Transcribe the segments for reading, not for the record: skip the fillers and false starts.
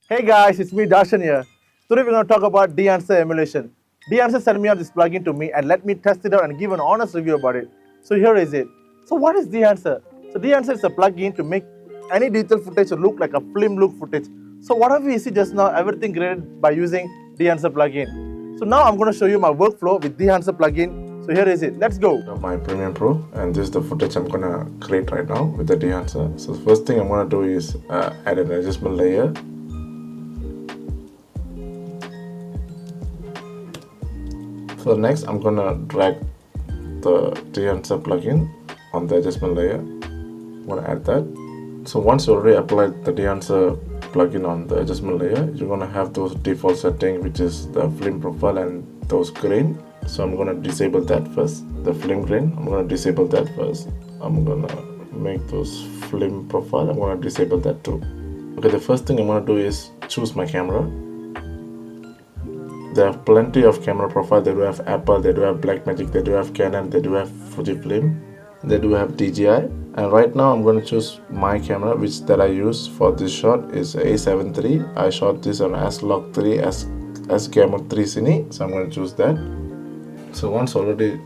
Hey guys, it's me Darshan here. Today we're going to talk about Dehancer Emulation. Dehancer sent me out this plugin to me and let me test it out and give an honest review about it. So here is it. So what is Dehancer? So Dehancer is a plugin to make any digital footage look like a film look footage. So whatever you see just now, everything created by using Dehancer plugin. So now I'm going to show you my workflow with Dehancer plugin. So here is it. Let's go. My Premiere Pro, and this is the footage I'm gonna create right now with the Dehancer. So the first thing I'm gonna do is add an adjustment layer. So next I'm gonna drag the Dehancer plugin on the adjustment layer. I'm gonna add that. So once you already applied the Dehancer plugin on the adjustment layer, you're gonna have those default settings, which is the film profile and those grain. So I'm gonna disable that first, the film grain. I'm gonna disable that first. I'm gonna make those film profile. I'm gonna disable that too. Okay, the first thing I'm gonna do is choose my camera. There are plenty of camera profile. They do have Apple, they do have Blackmagic, they do have Canon, they do have Fujifilm, they do have DJI. And right now I'm going to choose my camera, which that I use for this shot is A7 III. I shot this on S-Log3 S-Gamma 3 Cine, so I'm going to choose that. So once already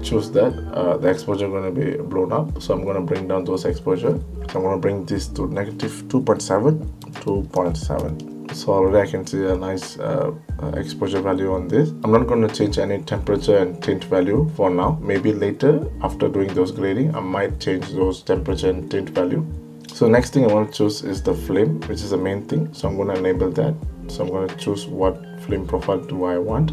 choose that, the exposure going to be blown up, so I'm going to bring down those exposure. So I'm going to bring this to negative 2.7. So already I can see a nice exposure value on this. I'm not going to change any temperature and tint value for now. Maybe later after doing those grading, I might change those temperature and tint value. So next thing I want to choose is the film, which is the main thing. So I'm going to enable that. So I'm going to choose what film profile do I want.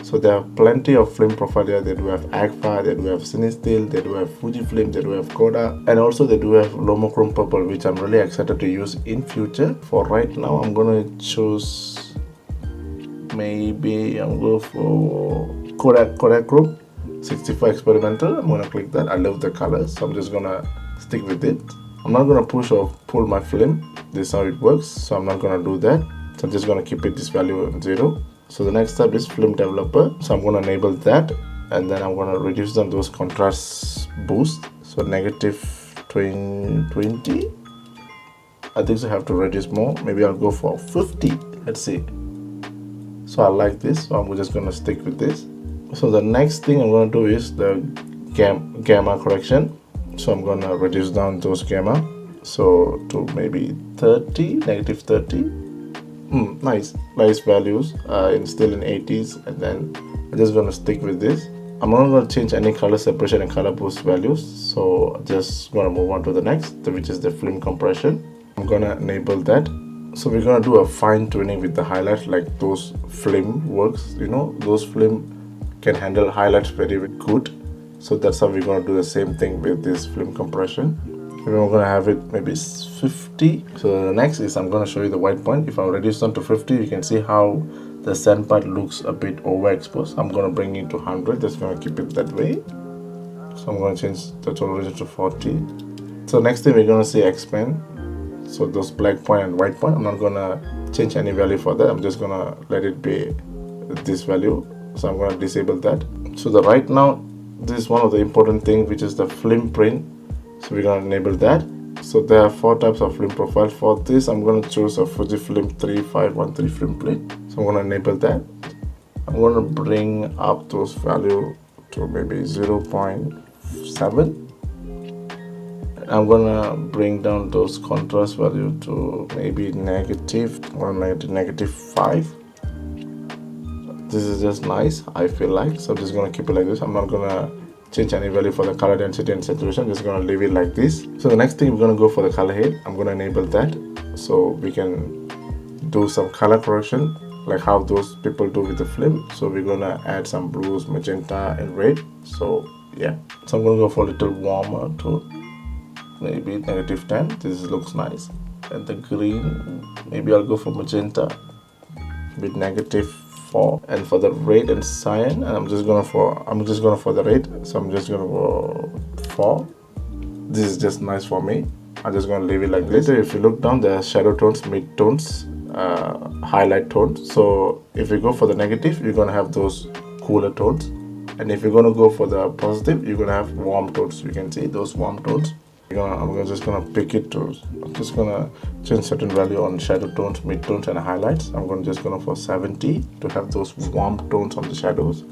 So there are plenty of film profile here. They do have Agfa, they do have CineStill, they do have Fujifilm, they do have Kodak, and also they do have Lomochrome Purple, which I'm really excited to use in future. For right now, I'm gonna choose, maybe I'm going for Kodak Chrome 64 Experimental. I'm gonna click that. I love the colors, so I'm just gonna stick with it. I'm not gonna push or pull my film. This is how it works, so I'm not gonna do that. So I'm just gonna keep it this value 0. So the next step is film developer. So I'm going to enable that, and then I'm going to reduce down those contrast boost. So negative 20. I think I have to reduce more. Maybe I'll go for 50. Let's see. So I like this, so I'm just going to stick with this. So the next thing I'm going to do is the gamma correction. So I'm going to reduce down those gamma. So to maybe 30, negative 30. Nice values, still in 80s, and then I'm just gonna stick with this. I'm not gonna change any color separation and color boost values, so just gonna move on to the next, which is the film compression. I'm gonna enable that. So we're gonna do a fine tuning with the highlights, like those film works. Those film can handle highlights very good. So that's how we're gonna do the same thing with this film compression. We're gonna have it maybe 50. So the next is I'm gonna show you the white point. If I reduce down to 50, you can see how the sand part looks a bit overexposed. I'm gonna bring it to 100. Just gonna keep it that way. So I'm gonna change the total region to 40. So next thing we're gonna see expand. So those black point and white point, I'm not gonna change any value for that. I'm just gonna let it be this value. So I'm gonna disable that. So right now, this is one of the important things, which is the film print. So we're going to enable that. So there are 4 types of film profile. For this, I'm going to choose a Fujifilm 3513 film plate. So I'm going to enable that. I'm going to bring up those value to maybe 0.7. I'm going to bring down those contrast value to maybe negative or negative 5. This is just nice, I feel like. So I'm just going to keep it like this. I'm not going to change any value for the color density and saturation. I'm just going to leave it like this. So the next thing we're going to go for the color head. I'm going to enable that, so we can do some color correction like how those people do with the film. So we're going to add some blues, magenta, and red. So yeah, so I'm going to go for a little warmer to maybe negative 10. This looks nice. And the green, maybe I'll go for magenta with negative 4, and for the red and cyan, and I'm just gonna for the red, so I'm just gonna go 4. This is just nice for me. I'm just gonna leave it like this. Later, if you look down, there are shadow tones, mid tones, highlight tones. So if you go for the negative, you're gonna have those cooler tones, and if you're gonna go for the positive, you're gonna have warm tones. You can see those warm tones. Just gonna pick it to, I'm just gonna change certain value on shadow tones, mid tones and highlights. I'm gonna just gonna for 70 to have those warm tones on the shadows.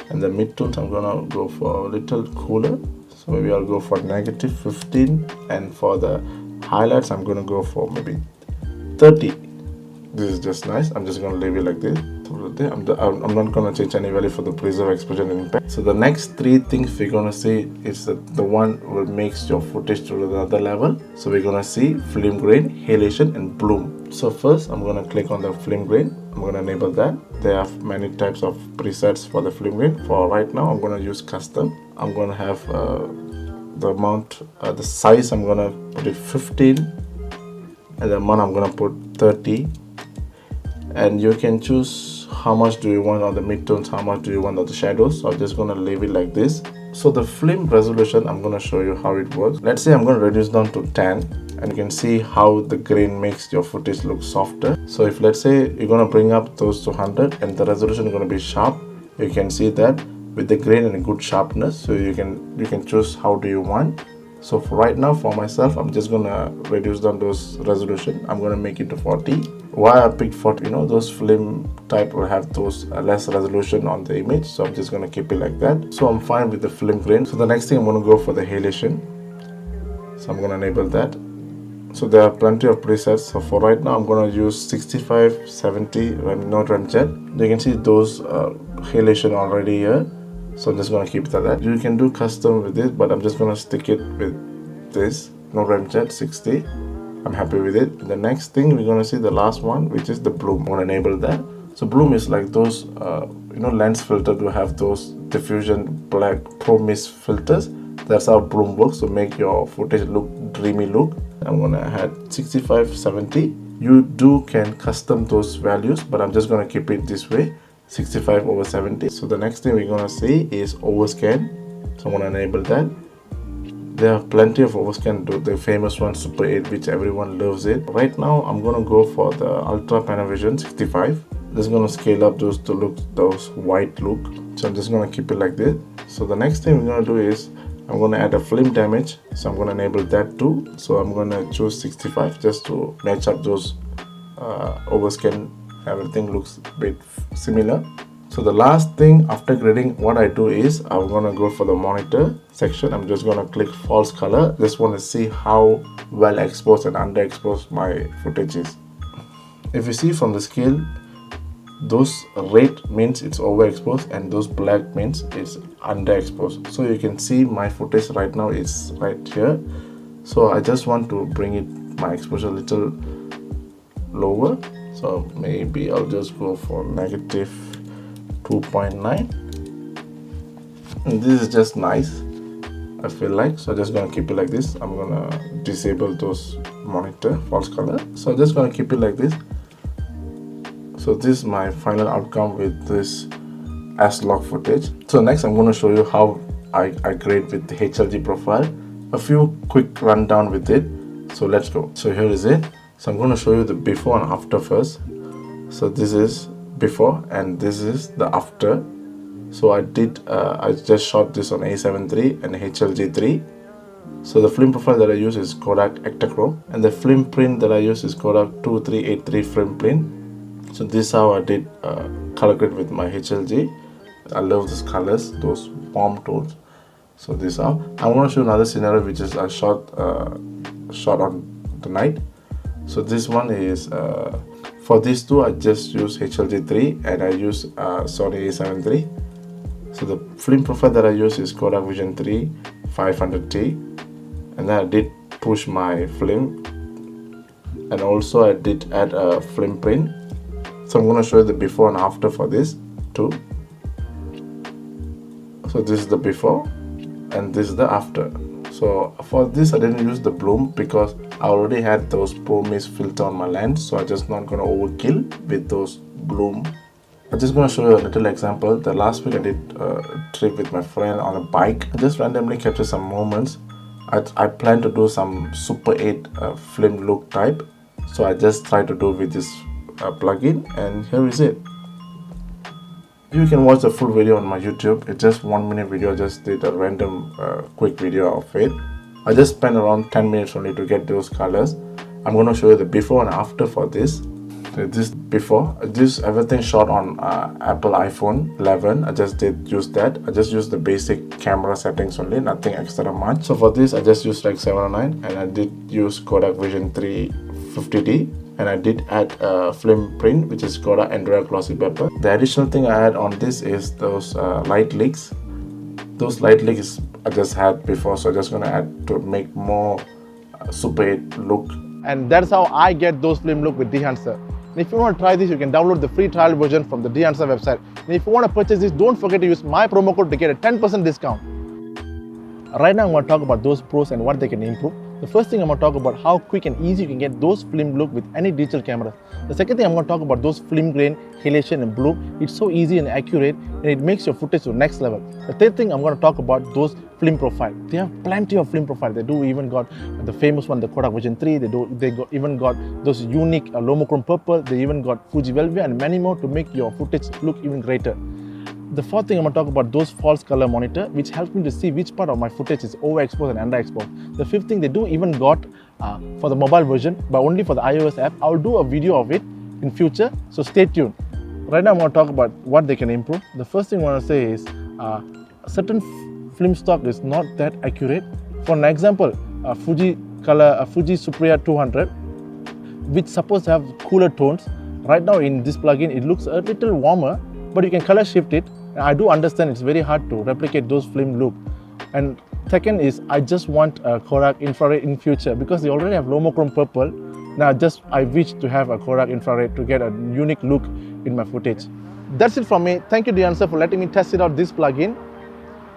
And the mid tones I'm gonna go for a little cooler. So maybe I'll go for -15, and for the highlights I'm gonna go for maybe 30. This is just nice. I'm just gonna leave it like this. I'm not gonna change any value for the preserve, exposure and impact. So the next three things we're gonna see is the one will makes your footage to another level. So we're gonna see film grain, halation and bloom. So first I'm gonna click on the film grain. I'm gonna enable that. There are many types of presets for the film grain. For right now I'm gonna use custom. I'm gonna have the amount, the size I'm gonna put it 15, and the amount I'm gonna put 30. And you can choose how much do you want on the midtones, how much do you want on the shadows. So I'm just gonna leave it like this. So the film resolution, I'm gonna show you how it works. Let's say I'm gonna reduce down to 10, and you can see how the grain makes your footage look softer. So if let's say you're gonna bring up those to 100 and the resolution is gonna be sharp, you can see that with the grain and a good sharpness. So you can choose how do you want. So for right now, for myself, I'm just gonna reduce down those resolution. I'm gonna make it to 40. Why I picked 40? Those film type will have those less resolution on the image. So I'm just gonna keep it like that. So I'm fine with the film grain. So the next thing I'm gonna go for the halation. So I'm gonna enable that. So there are plenty of presets. So for right now, I'm gonna use 65, 70, no ramjet. You can see those halation already here. So I'm just gonna keep it at that. You can do custom with it, but I'm just gonna stick it with this. No ramjet 60. I'm happy with it. The next thing we're gonna see the last one, which is the bloom. I'm gonna enable that. So bloom is like those lens filter to have those diffusion black pro mist filters. That's how bloom works to make your footage look dreamy look. I'm gonna add 65, 70. You can custom those values, but I'm just gonna keep it this way. 65/70. So the next thing we're gonna see is overscan. So I'm gonna enable that. There are plenty of overscan, the famous one Super 8, which everyone loves it. Right now I'm gonna go for the Ultra Panavision 65. Just gonna scale up those to look those white look. So I'm just gonna keep it like this. So the next thing we're gonna do is I'm gonna add a film damage. So I'm gonna enable that too. So I'm gonna choose 65 just to match up those overscan. Everything looks a bit similar. So the last thing after grading, what I do is I'm gonna go for the monitor section. I'm just gonna click false color. Just want to see how well exposed and underexposed my footage is. If you see from the scale, those red means it's overexposed and those black means it's underexposed. So you can see my footage right now is right here. So I just want to bring it my exposure a little lower. So maybe I'll just go for -2.9. And this is just nice, I feel like. So I'm just gonna keep it like this. I'm gonna disable those monitor false color. So I'm just gonna keep it like this. So this is my final outcome with this S-Log footage. So next I'm gonna show you how I grade with the HLG profile. A few quick rundown with it. So let's go. So here is it. So I'm going to show you the before and after first. So this is before and this is the after. So I just shot this on A7 III and HLG 3. So the film profile that I use is Kodak Ektachrome, and the film print that I use is Kodak 2383 film print. So this is how I did color grade with my HLG. I love those colors, those warm tones. So this is how. I'm going to show another scenario which is I shot on the night. So this one is for these two I just use HLG 3 and I use Sony A7 III. So the film profile that I use is Kodak Vision 3 500T, and then I did push my film, and also I did add a film print. So I'm going to show you the before and after for this too. So this is the before and this is the after. So for this I didn't use the bloom because I already had those pro mist filter on my lens, so I'm just not gonna overkill with those bloom. I'm just gonna show you a little example. The last week I did a trip with my friend on a bike. I just randomly captured some moments. I plan to do some Super 8 film look type, so I just try to do with this plugin, and here is it. You can watch the full video on my YouTube. It's just 1 minute video. I just did a random quick video of it. I just spent around 10 minutes only to get those colors. I'm going to show you the before and after for this. This before, this everything shot on Apple iPhone 11. I just did use that. I just used the basic camera settings only, nothing extra much. So for this, I just used like 709, and I did use Kodak Vision 3 50D, and I did add film print, which is Kodak Android Glossy Paper. The additional thing I add on this is those light leaks. Those light leaks I just had before, so I'm just gonna add to make more Super 8 look. And that's how I get those film look with Dehancer. And if you want to try this, you can download the free trial version from the Dehancer website. And if you want to purchase this, don't forget to use my promo code to get a 10% discount. Right now, I'm going to talk about those pros and what they can improve. The first thing I'm going to talk about how quick and easy you can get those film look with any digital camera. The second thing I'm going to talk about those film grain, halation and bloom. It's so easy and accurate, and it makes your footage to next level. The third thing I'm going to talk about those film profile. They have plenty of film profile. They do even got the famous one, the Kodak Vision 3. Even got those unique Lomochrome purple. They even got Fuji Velvia and many more to make your footage look even greater. The fourth thing I'm going to talk about those false color monitor, which helps me to see which part of my footage is overexposed and underexposed. The fifth thing, they do even got for the mobile version, but only for the iOS app. I'll do a video of it in future, so stay tuned. Right now I'm going to talk about what they can improve. The first thing I want to say is certain film stock is not that accurate. For an example, Fuji Supriya 200, which supposed to have cooler tones. Right now in this plugin, it looks a little warmer, but you can color shift it. I do understand it's very hard to replicate those film look. And second is, I just want a Kodak infrared in future because they already have Lomochrome purple. Now I wish to have a Kodak infrared to get a unique look in my footage. That's it from me. Thank you, Dehancer, for letting me test it out this plugin.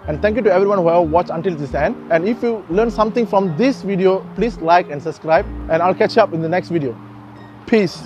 And thank you to everyone who have watched until this end. And if you learned something from this video, please like and subscribe. And I'll catch you up in the next video. Peace.